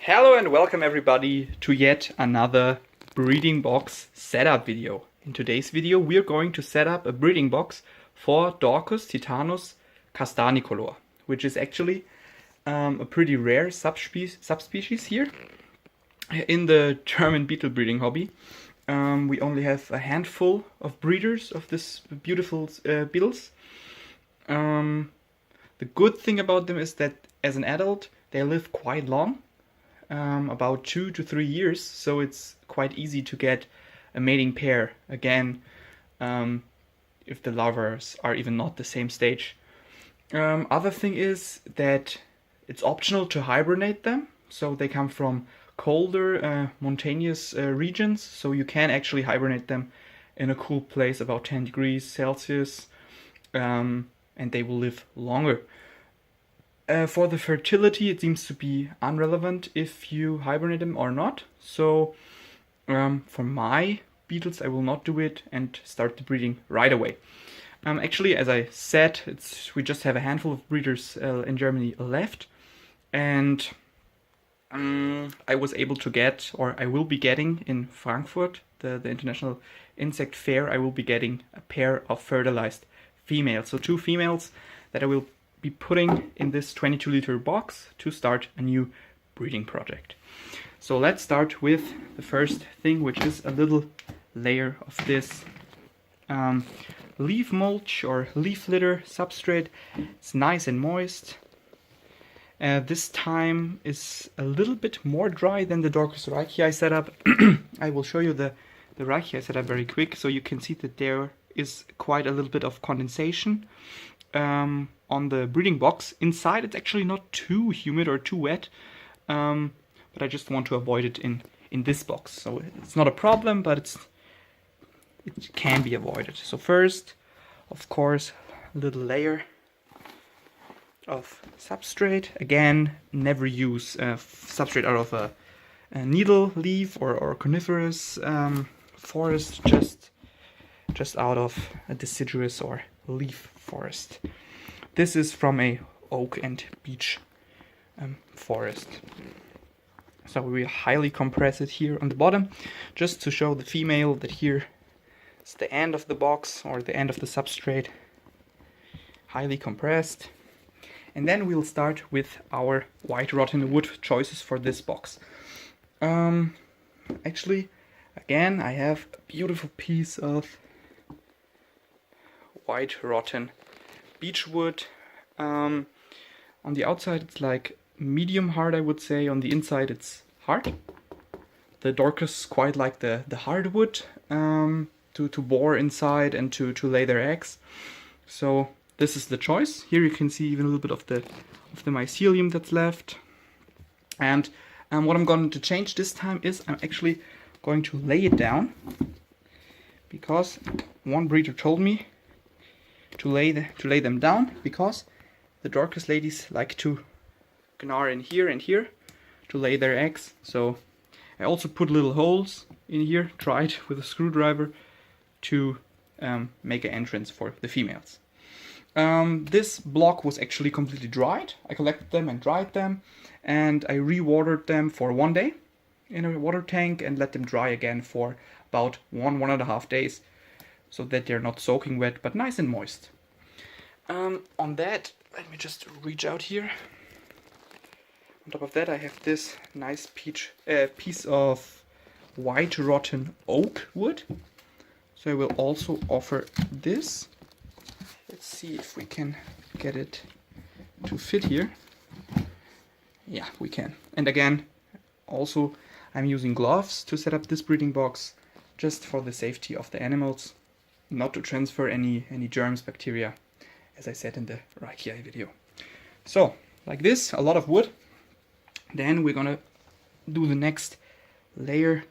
Hello and welcome everybody to yet another breeding box setup video. In today's video we are going to set up a breeding box for Dorcus titanus castanicolor, which is actually a pretty rare subspecies here in the German beetle breeding hobby. We only have a handful of breeders of this beautiful beetles. The good thing about them is that as an adult they live quite long. About 2 to 3 years, so it's quite easy to get a mating pair again if the lovers are even not the same stage. Other thing is that it's optional to hibernate them, so they come from colder mountainous regions, so you can actually hibernate them in a cool place about 10 degrees Celsius, and they will live longer. For the fertility, it seems to be irrelevant if you hibernate them or not. So for my beetles, I will not do it and start the breeding right away. Actually, as I said, we just have a handful of breeders in Germany left, and I was able to get, or I will be getting in Frankfurt, the International Insect Fair, I will be getting a pair of fertilized females. So 2 females that I will be putting in this 22-liter box to start a new breeding project. So let's start with the first thing, which is a little layer of this leaf mulch or leaf litter substrate. It's nice and moist. This time is a little bit more dry than the Dorcus Reichii setup. I will show you the Reichii setup very quick, so you can see that there is quite a little bit of condensation on the breeding box. Inside it's actually not too humid or too wet, but I just want to avoid it in this box. So it's not a problem, but it can be avoided. So first, of course, a little layer of substrate. Again, never use substrate out of a needle leaf or coniferous forest, just out of a deciduous or leaf forest. This is from a oak and beech forest. So we highly compress it here on the bottom, just to show the female that here is the end of the box or the end of the substrate. Highly compressed. And then we'll start with our white rotten wood choices for this box. Actually, again, I have a beautiful piece of white rotten beech wood. On the outside it's like medium hard, I would say. On the inside it's hard. The Dorcus quite like the hardwood to bore inside and to lay their eggs. So this is the choice. Here you can see even a little bit of the mycelium that's left. And what I'm going to change this time is I'm actually going to lay it down, because one breeder told me to lay them down, because the Dorcus ladies like to gnaw in here and here to lay their eggs. So I also put little holes in here, tried with a screwdriver to make an entrance for the females. This block was actually completely dried. I collected them and dried them, and I re-watered them for 1 day in a water tank and let them dry again for about 1.5 days, so that they're not soaking wet but nice and moist. On that, let me just reach out here. On top of that I have this nice piece of white rotten oak wood. So I will also offer this. Let's see if we can get it to fit here. Yeah, we can. And again, also I'm using gloves to set up this breeding box, just for the safety of the animals, not to transfer any germs, bacteria, as I said in the Reichii video. So, like this, a lot of wood. Then we're gonna do the next layer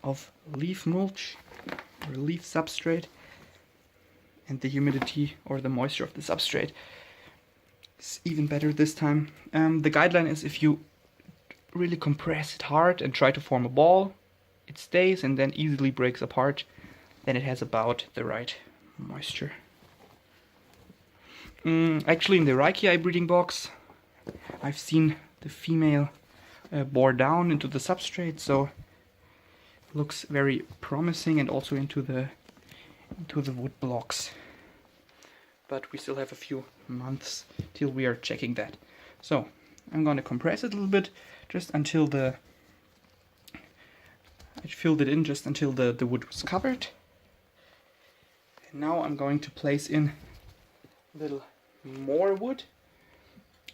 of leaf mulch or leaf substrate, and the humidity or the moisture of the substrate is even better this time. The guideline is if you really compress it hard and try to form a ball, it stays and then easily breaks apart. Then it has about the right moisture. Actually, in the Reichii breeding box, I've seen the female bore down into the substrate, so looks very promising, and also into the wood blocks. But we still have a few months till we are checking that. So I'm going to compress it a little bit, just until I filled it in just until the wood was covered. And now I'm going to place in a little more wood.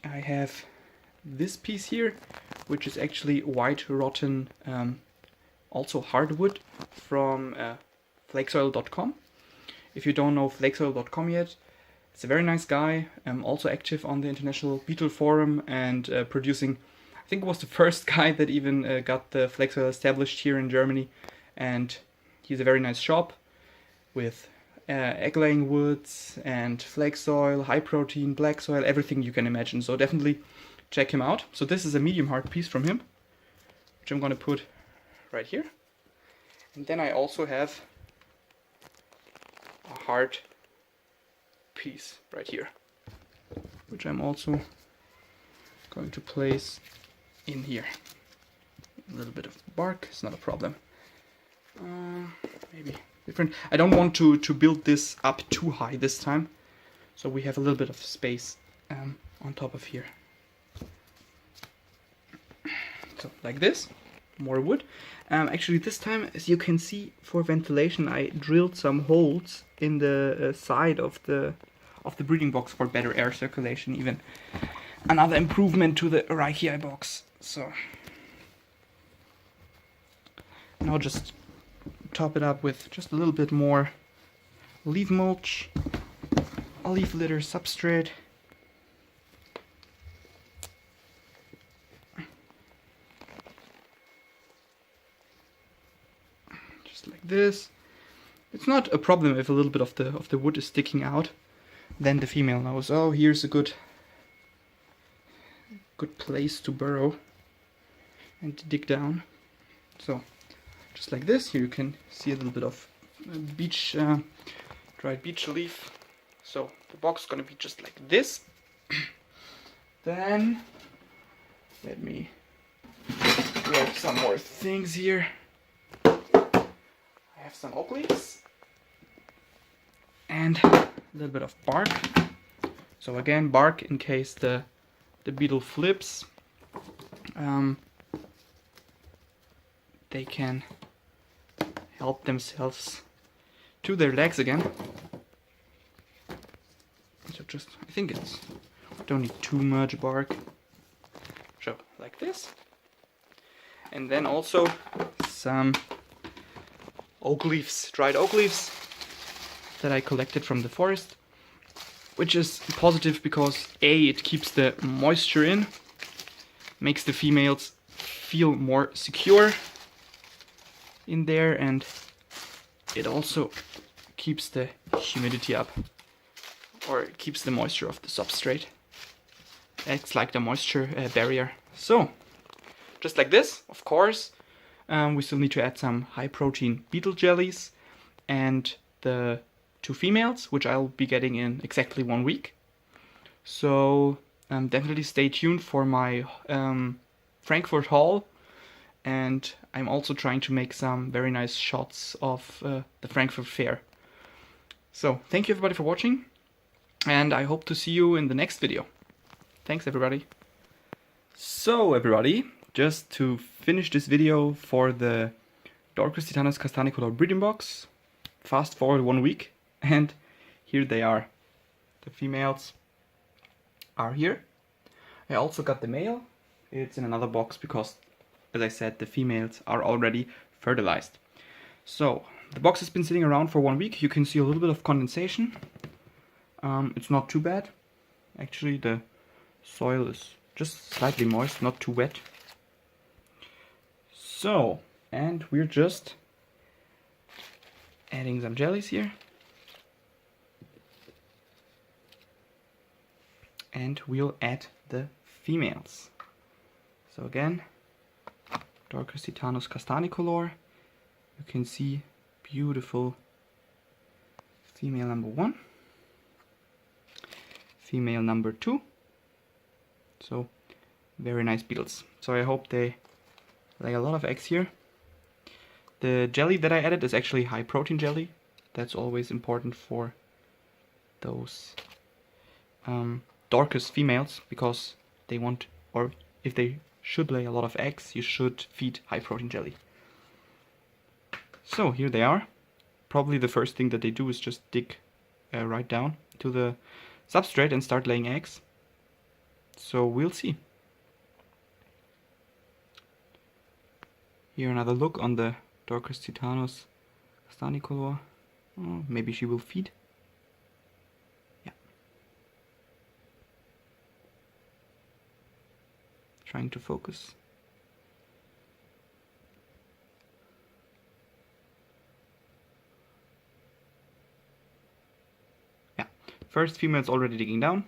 I have this piece here, which is actually white rotten, also hardwood from flakesoil.com. If you don't know flakesoil.com yet, it's a very nice guy, also active on the International Beetle Forum, and producing, I think it was the first guy that even got the flake soil established here in Germany. And he's a very nice shop with egg-laying woods and flake soil, high protein, black soil, everything you can imagine. So definitely check him out. So this is a medium hard piece from him, which I'm going to put right here. And then I also have a hard piece right here, which I'm also going to place in here. A little bit of bark, it's not a problem. Maybe different. I don't want to build this up too high this time, so we have a little bit of space on top of here. So like this, more wood. Actually this time, as you can see, for ventilation I drilled some holes in the side of the breeding box for better air circulation, even another improvement to the Reichii box. So now just top it up with just a little bit more leaf mulch, a leaf litter substrate. Just like this. It's not a problem if a little bit of the wood is sticking out. Then the female knows, oh, here's a good place to burrow and to dig down. So just like this. Here you can see a little bit of dried beech leaf. So the box is going to be just like this. Then let me grab some more things here. I have some oak leaves and a little bit of bark. So again, bark in case the beetle flips. They can help themselves to their legs again. So just, I think don't need too much bark. So like this. And then also some oak leaves, dried oak leaves that I collected from the forest, which is positive because A, it keeps the moisture in, makes the females feel more secure in there, and it also keeps the humidity up, or it keeps the moisture of the substrate. Acts like the moisture barrier. So just like this, of course, we still need to add some high protein beetle jellies and the 2 females, which I'll be getting in exactly 1 week. So definitely stay tuned for my Frankfurt haul, and I'm also trying to make some very nice shots of the Frankfurt Fair. So thank you everybody for watching, and I hope to see you in the next video. Thanks everybody. So everybody, just to finish this video for the Dorcus titanus castanicolor breeding box, fast forward 1 week, and here they are. The females are here. I also got the male. It's in another box because, as I said, the females are already fertilized. So the box has been sitting around for 1 week. You can see a little bit of condensation. It's not too bad. Actually, the soil is just slightly moist, not too wet. So, and we're just adding some jellies here. And we'll add the females. So again, Dorcus titanus castanicolor. You can see beautiful female number 1, female number 2. So very nice beetles. So I hope they lay a lot of eggs here. The jelly that I added is actually high protein jelly. That's always important for those Dorcus females, because they want, or if they should lay a lot of eggs, you should feed high protein jelly. So here they are. Probably the first thing that they do is just dig right down to the substrate and start laying eggs. So we'll see. Here another look on the Dorcus titanus castanicolor. Oh, maybe she will feed. Yeah. Trying to focus. Yeah. First female is already digging down.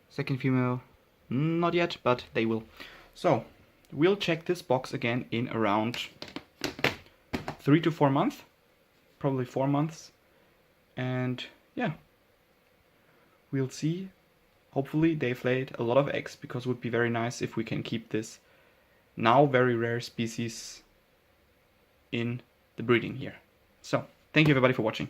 Second female, not yet, but they will. So, we'll check this box again in around 3 to 4 months. Probably 4 months. And yeah, we'll see. Hopefully they've laid a lot of eggs, because it would be very nice if we can keep this now very rare species in the breeding here. So, thank you everybody for watching.